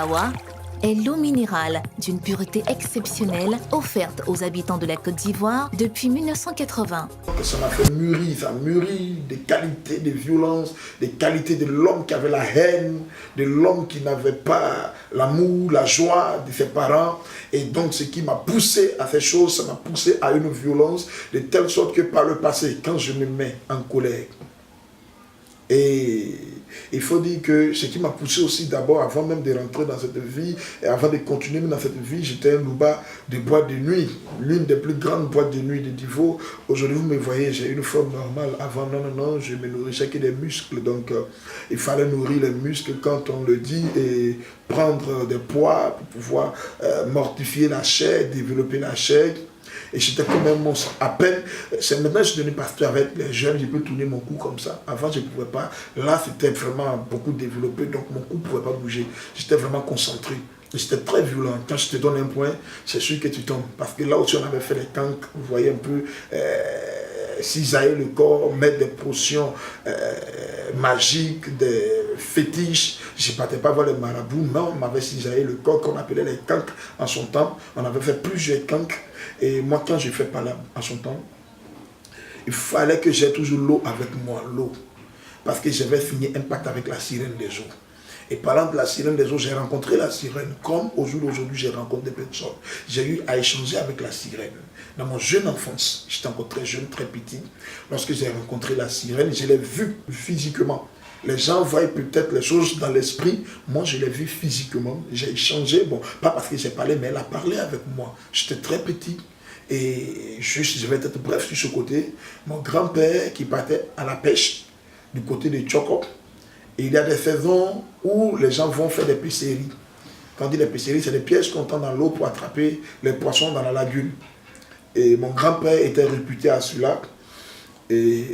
Awa est l'eau minérale d'une pureté exceptionnelle offerte aux habitants de la Côte d'Ivoire depuis 1980. Ça m'a fait mûrir, ça mûrit des qualités de violence, des qualités de l'homme qui avait la haine, de l'homme qui n'avait pas l'amour, la joie de ses parents. Et donc ce qui m'a poussé à ces choses, ça m'a poussé à une violence de telle sorte que par le passé, quand je me mets en colère, et il faut dire que ce qui m'a poussé aussi d'abord, avant même de rentrer dans cette vie, et avant de continuer dans cette vie, j'étais un louba de boîte de nuit, l'une des plus grandes boîtes de nuit de Divo. Aujourd'hui, vous me voyez, j'ai une forme normale. Avant, non, je me nourrissais que des muscles. Donc, il fallait nourrir les muscles, quand on le dit, et prendre des poids pour pouvoir mortifier la chair, développer la chair. Et j'étais comme un monstre. À peine, c'est maintenant que je suis devenu pasteur avec les jeunes, je peux tourner mon cou comme ça. Avant, je ne pouvais pas. Là, c'était vraiment beaucoup développé, donc mon cou ne pouvait pas bouger. J'étais vraiment concentré. C'était très violent. Quand je te donne un point, c'est sûr que tu tombes. Parce que là où on avait fait les cancres, vous voyez un peu, cisailler le corps, mettre des potions magiques, des fétiches. Je ne partais pas voir les marabouts, mais on m'avait cisaillé le corps, qu'on appelait les cancres en son temps. On avait fait plusieurs cancres. Et moi, quand j'ai fait par là, en son temps, il fallait que j'ai toujours l'eau avec moi, l'eau. Parce que j'avais signé un pacte avec la sirène des eaux. Et parlant de la sirène des eaux, j'ai rencontré la sirène. Comme au jour d'aujourd'hui, j'ai rencontré des personnes. J'ai eu à échanger avec la sirène. Dans mon jeune enfance, j'étais encore très jeune, très petit. Lorsque j'ai rencontré la sirène, je l'ai vue physiquement. Les gens voient peut-être les choses dans l'esprit. Moi, je l'ai vu physiquement. J'ai échangé. Bon, pas parce que j'ai parlé, mais elle a parlé avec moi. J'étais très petit. Et juste, je vais être bref sur ce côté. Mon grand-père qui partait à la pêche du côté de Tchoko. Et il y a des saisons où les gens vont faire des pêcheries. Quand on dit des pêcheries, c'est des pièges qu'on tend dans l'eau pour attraper les poissons dans la lagune. Et mon grand-père était réputé à cela. Et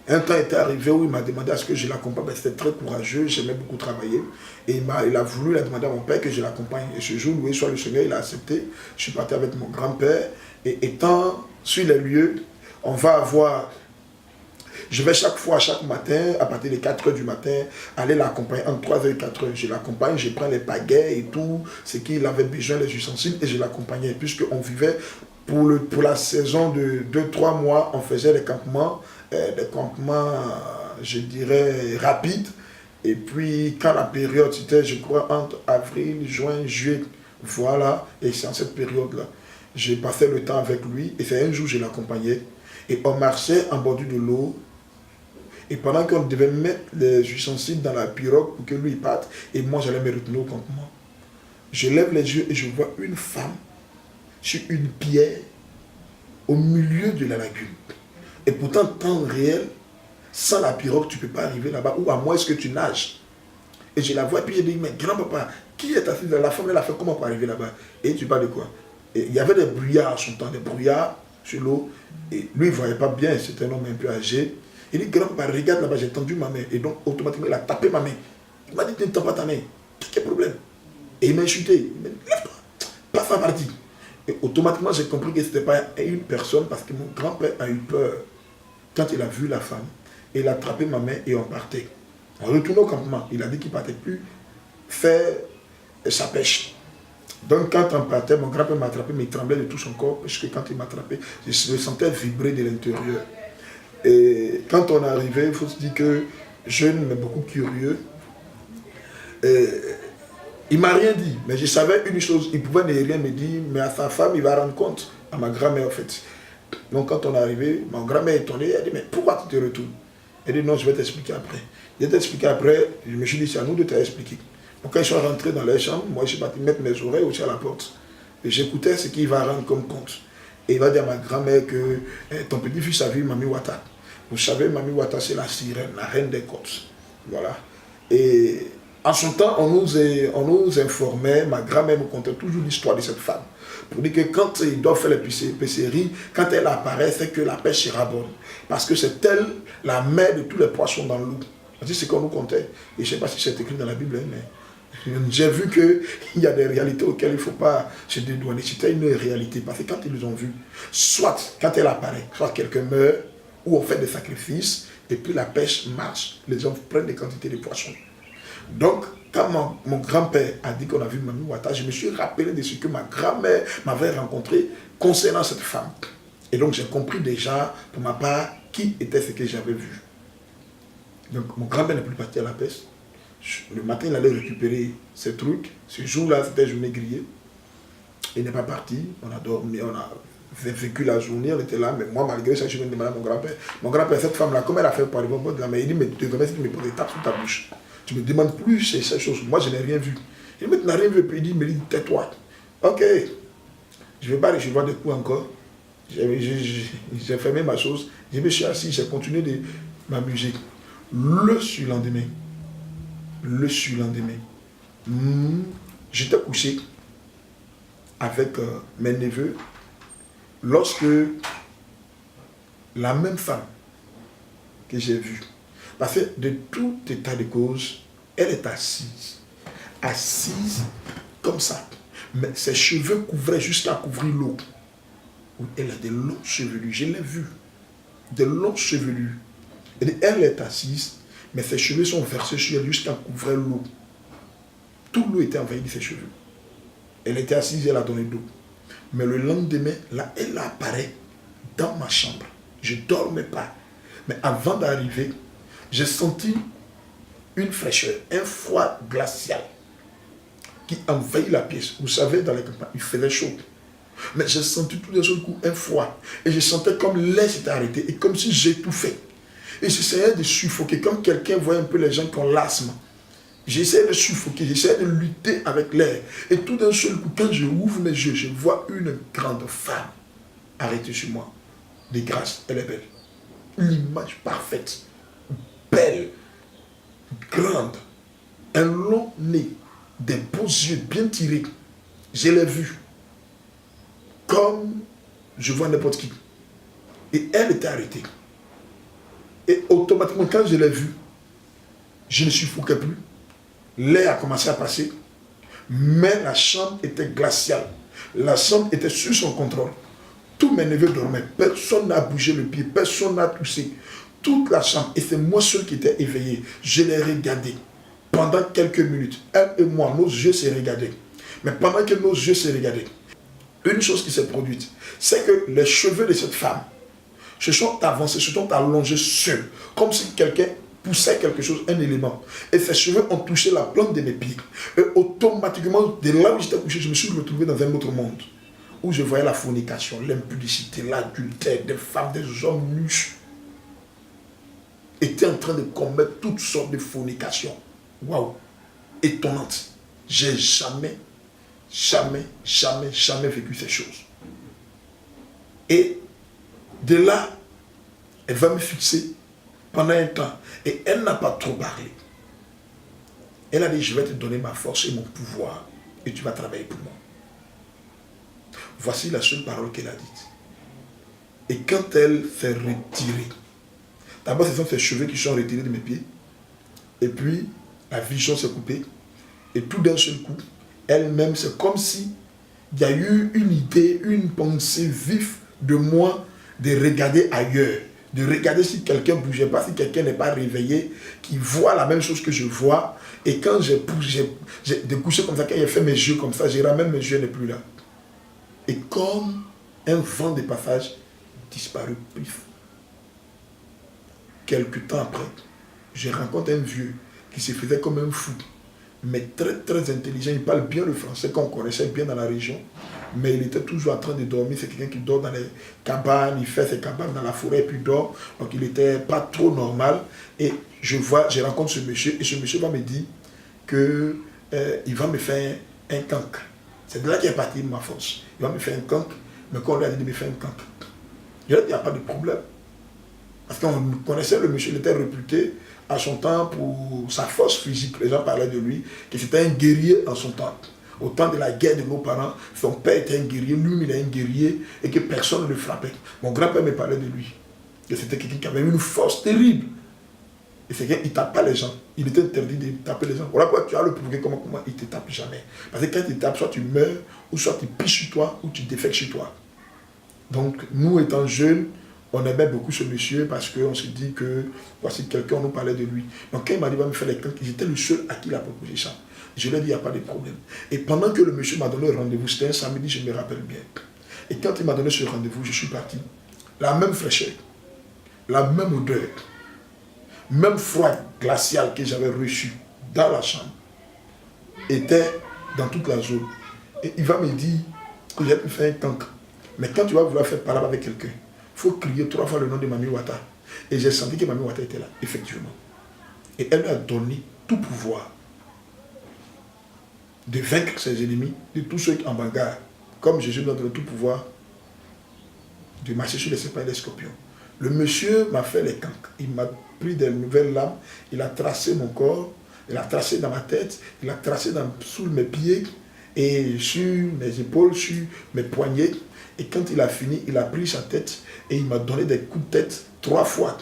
un temps était arrivé où il m'a demandé à ce que je l'accompagne. C'était très courageux, j'aimais beaucoup travailler. Et il a voulu, il a demandé à mon père que je l'accompagne. Et ce jour, loué soit le Seigneur, il a accepté. Je suis parti avec mon grand-père. Et étant sur les lieux, on va avoir... Je vais chaque fois, chaque matin, à partir de 4 h du matin, aller l'accompagner entre 3 h et 4 h. Je l'accompagne, je prends les pagaies et tout, ce qu'il avait besoin, les ustensiles, et je l'accompagnais. Puisqu'on vivait pour la saison de 2-3 mois, on faisait des campements, je dirais, rapides. Et puis, quand la période, c'était, je crois, entre avril, juin, juillet, voilà, et c'est en cette période-là. J'ai passé le temps avec lui, et c'est un jour, je l'accompagnais. Et on marchait en bordure de l'eau. Et pendant qu'on devait mettre les ustensiles dans la pirogue pour que lui parte, et moi j'allais me retourner au campement. Je lève les yeux et je vois une femme sur une pierre au milieu de la lagune. Et pourtant, temps réel, sans la pirogue, tu ne peux pas arriver là-bas, ou à moins est-ce que tu nages. Et je la vois, et puis je dis, mais grand-papa, qui est assis là? La femme, elle a fait comment pour arriver là-bas? Et tu parles de quoi? Et il y avait des brouillards à son temps, des brouillards sur l'eau. Et lui, il ne voyait pas bien, c'était un homme un peu âgé. Il dit, grand-papa, regarde là-bas, j'ai tendu ma main. Et donc, automatiquement, il a tapé ma main. Il m'a dit, tu ne tends pas ta main. Quel problème? Et il m'a insulté. Il m'a dit, lève-toi, passe la partie. Et automatiquement, j'ai compris que ce n'était pas une personne, parce que mon grand-père a eu peur quand il a vu la femme. Et il a attrapé ma main et on partait. On retourne au campement. Il a dit qu'il ne partait plus faire sa pêche. Donc, quand on partait, mon grand-père m'a attrapé, mais il tremblait de tout son corps, parce que quand il m'a attrapé, je me sentais vibrer de l'intérieur. Et quand on est arrivé, il faut se dire que jeune, mais beaucoup curieux, il ne m'a rien dit, mais je savais une chose, il pouvait ne rien me dire, mais à sa femme, il va rendre compte, à ma grand-mère en fait. Donc quand on est arrivé, ma grand-mère est étonnée, elle dit, mais pourquoi tu te retournes? Elle dit, non, je vais t'expliquer après. Je vais t'expliquer après, je me suis dit, c'est à nous de t'expliquer. Donc quand ils sont rentrés dans les chambres, moi je suis parti mettre mes oreilles aussi à la porte. Et j'écoutais ce qu'il va rendre comme compte. Et il va dire à ma grand-mère que ton petit-fils a vu Mami Wata. Vous savez, Mami Wata, c'est la sirène, la reine des côtes. Voilà. Et en son temps, on nous informait, ma grand-mère me contait toujours l'histoire de cette femme. Pour dire que quand ils doivent faire les pêcheries, quand elle apparaît, c'est que la pêche sera bonne. Parce que c'est elle, la mère de tous les poissons dans l'eau. C'est ce qu'on nous contait. Et je ne sais pas si c'est écrit dans la Bible, mais j'ai vu qu'il y a des réalités auxquelles il ne faut pas se dédouaner. C'était une réalité. Parce que quand ils ont vu, soit quand elle apparaît, soit quelqu'un meurt, ou on fait des sacrifices, et puis la pêche marche. Les gens prennent des quantités de poissons. Donc, quand mon grand-père a dit qu'on a vu Mami Wata, je me suis rappelé de ce que ma grand-mère m'avait rencontré concernant cette femme. Et donc, j'ai compris déjà, pour ma part, qui était ce que j'avais vu. Donc, mon grand-père n'est plus parti à la pêche. Le matin, il allait récupérer ses trucs. Ce jour-là, c'était journée grillée. Il n'est pas parti. On a dormi, on a vécu la journée, on était là. Mais moi, malgré ça, je me demandais à mon grand-père. Mon grand-père, cette femme-là, comment elle a fait pour arriver au bord de la mer? Il dit, mais désormais, si tu me poses des tapes sur ta bouche, tu me demandes plus ces choses. Moi, je n'ai rien vu. Il me dit, tu n'as rien vu. Puis il me dit, tais-toi. Ok. Je ne vais pas recevoir des coups encore. J'ai fermé ma chose. Je me suis assis, j'ai continué de m'amuser. Le surlendemain, j'étais couché avec mes neveux lorsque la même femme que j'ai vue, parce que de tout état de cause, elle est assise comme ça, mais ses cheveux couvraient jusqu'à couvrir l'eau. Elle a des longs chevelus, je l'ai vu, des longs chevelus. Elle est assise, mais ses cheveux sont versés sur elle jusqu'à couvrir l'eau. Tout l'eau était envahi de ses cheveux. Elle était assise, elle a donné d'eau. Mais le lendemain, là, elle apparaît dans ma chambre. Je ne dormais pas. Mais avant d'arriver, j'ai senti une fraîcheur, un froid glacial qui envahit la pièce. Vous savez, dans les campagnes, il faisait chaud. Mais j'ai senti tout d'un seul coup un froid. Et je sentais comme l'air s'était arrêté et comme si j'étouffais. Et j'essayais de suffoquer, comme quelqu'un voit un peu les gens qui ont l'asthme. J'essayais de suffoquer, j'essayais de lutter avec l'air. Et tout d'un seul coup, quand je ouvre mes yeux, je vois une grande femme arrêtée sur moi. De grâce, elle est belle. L'image parfaite. Belle. Grande. Un long nez. Des beaux yeux bien tirés. Je l'ai vue. Comme je vois n'importe qui. Et elle était arrêtée. Et automatiquement, quand je l'ai vue, je ne suffoquais plus. L'air a commencé à passer. Mais la chambre était glaciale. La chambre était sous son contrôle. Tous mes neveux dormaient. Personne n'a bougé le pied. Personne n'a toussé. Toute la chambre. Et c'est moi seul qui étais éveillé. Je l'ai regardé. Pendant quelques minutes, elle et moi, nos yeux se regardaient. Mais pendant que nos yeux se regardaient, une chose qui s'est produite, c'est que les cheveux de cette femme se sont avancés, se sont allongés seuls, comme si quelqu'un poussait quelque chose, un élément. Et ses cheveux ont touché la plante de mes pieds. Et automatiquement, de là où j'étais couché, je me suis retrouvé dans un autre monde, où je voyais la fornication, l'impudicité, l'adultère, des femmes, des hommes nus, étaient en train de commettre toutes sortes de fornications. Waouh! Étonnante. J'ai jamais vécu ces choses. Et de là, elle va me fixer pendant un temps. Et elle n'a pas trop parlé. Elle a dit, je vais te donner ma force et mon pouvoir. Et tu vas travailler pour moi. Voici la seule parole qu'elle a dite. Et quand elle s'est retirée, d'abord ce sont ses cheveux qui sont retirés de mes pieds. Et puis, la vision s'est coupée. Et tout d'un seul coup, elle-même, c'est comme si il y a eu une idée, une pensée vive de moi de regarder ailleurs, de regarder si quelqu'un ne bougeait pas, si quelqu'un n'est pas réveillé, qui voit la même chose que je vois. Et quand j'ai couché comme ça, quand j'ai fait mes yeux comme ça, j'ai ramène mes yeux, n'est plus là. Et comme un vent de passage, disparu, pif. Quelque temps après, je rencontre un vieux qui se faisait comme un fou, mais très très intelligent. Il parle bien le français qu'on connaissait bien dans la région, mais il était toujours en train de dormir. C'est quelqu'un qui dort dans les cabanes, il fait ses cabanes dans la forêt et puis dort. Donc il n'était pas trop normal. Et je rencontre ce monsieur et ce monsieur va me dire qu'il va me faire un cancre. C'est de là qu'est partie ma force. Il va me faire un cancre, mais quand on lui a dit de me faire un cancre, je lui ai dit, il n'y a pas de problème. Parce qu'on connaissait le monsieur, il était réputé à son temps pour sa force physique. Les gens parlaient de lui, que c'était un guerrier en son temps. Au temps de la guerre de nos parents, son père était un guerrier, lui il est un guerrier et que personne ne le frappait. Mon grand-père me parlait de lui, que c'était quelqu'un qui avait une force terrible. Et c'est qu'il ne tape pas les gens. Il était interdit de taper les gens. Voilà pourquoi tu as le prouvé comment il ne te tape jamais. Parce que quand il te tape, soit tu meurs, ou soit tu piches sur toi, ou tu défectes chez toi. Donc, nous étant jeunes, On aimait beaucoup ce monsieur parce qu'on se dit que voici quelqu'un, on nous parlait de lui. Donc quand il m'a dit, va me faire les canques, j'étais le seul à qui il a proposé ça. Je lui ai dit, il n'y a pas de problème. Et pendant que le monsieur m'a donné rendez-vous, c'était un samedi, je me rappelle bien. Et quand il m'a donné ce rendez-vous, je suis parti. La même fraîcheur, la même odeur, même froid glacial que j'avais reçu dans la chambre, était dans toute la zone. Et il va me dire que j'ai pu faire un tank. Mais quand tu vas vouloir faire parler avec quelqu'un, il faut crier 3 fois le nom de Mami Wata. Et j'ai senti que Mami Wata était là, effectivement. Et elle lui a donné tout pouvoir de vaincre ses ennemis, de tous ceux en bagarre. Comme Jésus nous a donné tout pouvoir de marcher sur les serpents et les scorpions. Le monsieur m'a fait les canques. Il m'a pris des nouvelles lames. Il a tracé mon corps. Il a tracé dans ma tête. Il a tracé sous mes pieds et sur mes épaules, sur mes poignets. Et quand il a fini, il a pris sa tête et il m'a donné des coups de tête 3 fois.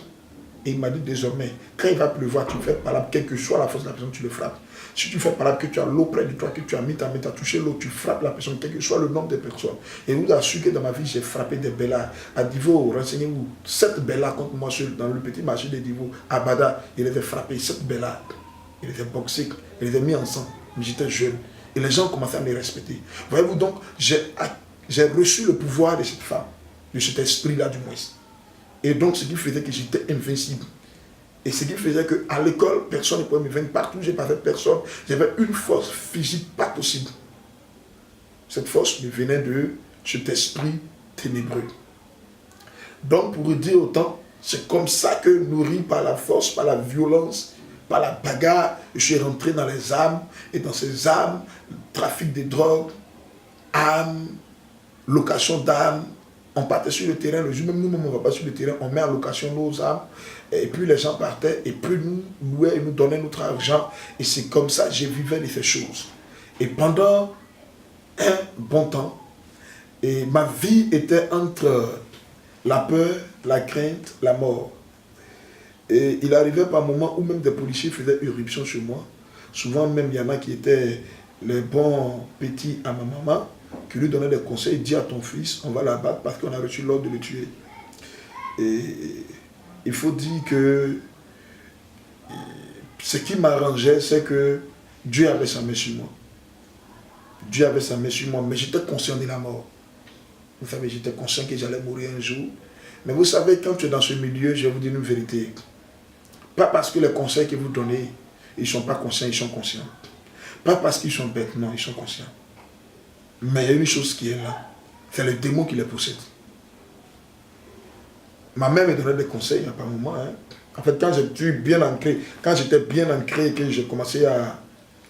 Et il m'a dit désormais, quand il va pleuvoir, tu fais par quelle que soit la force de la personne, tu le frappes. Si tu fais par que tu as l'eau près de toi, que tu as mis ta main, tu as touché l'eau, tu frappes la personne, quel que soit le nombre de personnes. Et je vous assure que dans ma vie, j'ai frappé des bellas. À Divo, renseignez-vous, 7 bellas contre moi dans le petit marché de Divo. À Bada, il était frappé, 7 bellas. Il était boxé, il était mis ensemble. Mais j'étais jeune. Et les gens commençaient à me respecter. Voyez-vous donc, j'ai reçu le pouvoir de cette femme, de cet esprit-là du moins. Et donc, ce qui faisait que j'étais invincible. Et ce qui faisait qu'à l'école, personne ne pouvait me vaincre. Partout, je n'ai pas fait personne. J'avais une force physique pas possible. Cette force me venait de cet esprit ténébreux. Donc, pour vous dire autant, c'est comme ça que, nourri par la force, par la violence, par la bagarre, je suis rentré dans les armes. Et dans ces armes, trafic de drogue, armes, location d'armes. On partait sur le terrain, le jour même nous, on ne va pas sur le terrain, on met en location nos armes, et puis les gens partaient, et puis nous louaient et nous donnaient notre argent, et c'est comme ça que je vivais de ces choses. Et pendant un bon temps, et ma vie était entre la peur, la crainte, la mort. Et il arrivait par moments où même des policiers faisaient irruption sur moi. Souvent même, il y en a qui étaient les bons petits à ma maman, qui lui donnait des conseils, dit à ton fils, on va l'abattre parce qu'on a reçu l'ordre de le tuer. Et il faut dire que ce qui m'arrangeait, c'est que Dieu avait sa main sur moi. Dieu avait sa main sur moi, mais j'étais conscient de la mort. Vous savez, j'étais conscient que j'allais mourir un jour. Mais vous savez, quand tu es dans ce milieu, je vais vous dire une vérité. Pas parce que les conseils que vous donnez, ils ne sont pas conscients, ils sont conscients. Pas parce qu'ils sont bêtes, non, ils sont conscients. Mais il y a une chose qui est là, c'est le démon qui les possède. Ma mère me donnait des conseils, il n'y a pas un moment. Hein. En fait, quand j'étais bien ancré et que j'ai commencé à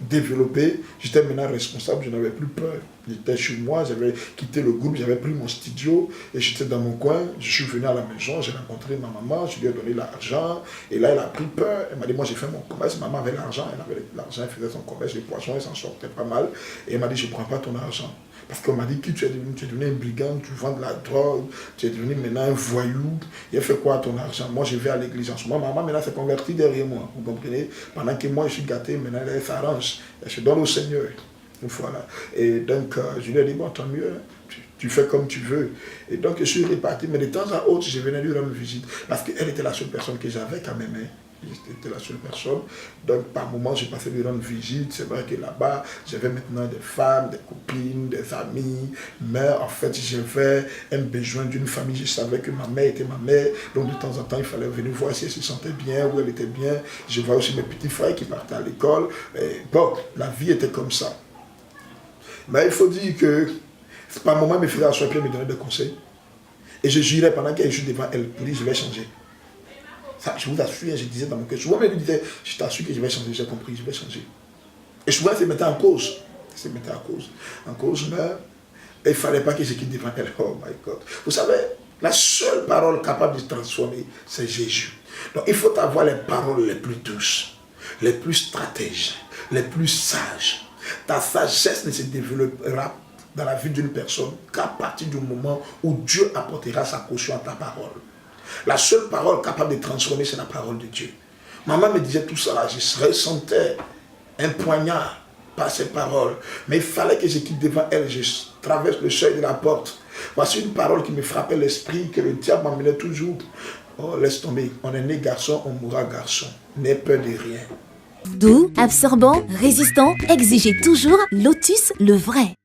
développer, j'étais maintenant responsable, je n'avais plus peur. J'étais chez moi, j'avais quitté le groupe, j'avais pris mon studio et j'étais dans mon coin. Je suis venu à la maison, j'ai rencontré ma maman, je lui ai donné l'argent et là elle a pris peur. Elle m'a dit, moi j'ai fait mon commerce, maman avait l'argent, elle avait l'argent, elle faisait son commerce, les poissons, elle s'en sortait pas mal. Et elle m'a dit, je ne prends pas ton argent. Parce qu'on m'a dit que tu es devenu un brigand, tu vends de la drogue, tu es devenu maintenant un voyou. Il a fait quoi à ton argent? Moi, je vais à l'église en ce moment. Maman, maintenant, s'est convertie derrière moi. Vous comprenez? Pendant que moi, je suis gâté, maintenant, elle s'arrange. Elle se donne au Seigneur. Voilà. Et donc, je lui ai dit, bon, tant mieux. Tu fais comme tu veux. Et donc, je suis reparti. Mais de temps à autre, je venais lui rendre visite. Parce qu'elle était la seule personne que j'avais quand même. Hein. J'étais la seule personne. Donc, par moments, j'ai passé lui rendre visite. C'est vrai que là-bas, j'avais maintenant des femmes, des copines, des amis. Mais en fait, j'avais un besoin d'une famille. Je savais que ma mère était ma mère. Donc, de temps en temps, il fallait venir voir si elle se sentait bien, où elle était bien. Je voyais aussi mes petits frères qui partaient à l'école. Et bon, la vie était comme ça. Mais il faut dire que, par moments, mes frères à pied me donnaient des conseils. Et je jurais pendant qu'elle joue devant elle. Je dis, je vais changer. Ça, je vous assure, je disais dans mon cœur, souvent, elle me disait, je t'assure que je vais changer, j'ai compris, je vais changer. Et souvent, elle se mettait en cause. Elle se mettait en cause, mais il ne fallait pas que je quitte devant elle. Oh my God. Vous savez, la seule parole capable de se transformer, c'est Jésus. Donc, il faut avoir les paroles les plus douces, les plus stratèges, les plus sages. Ta sagesse ne se développera dans la vie d'une personne qu'à partir du moment où Dieu apportera sa caution à ta parole. La seule parole capable de transformer, c'est la parole de Dieu. Maman me disait tout ça là, je ressentais un poignard par ses paroles. Mais il fallait que je quitte devant elle, je traverse le seuil de la porte. Voici une parole qui me frappait l'esprit, que le diable m'amenait toujours. Oh, laisse tomber, on est né garçon, on mourra garçon. N'aie peur de rien. Doux, absorbant, résistant, exigez toujours Lotus le vrai.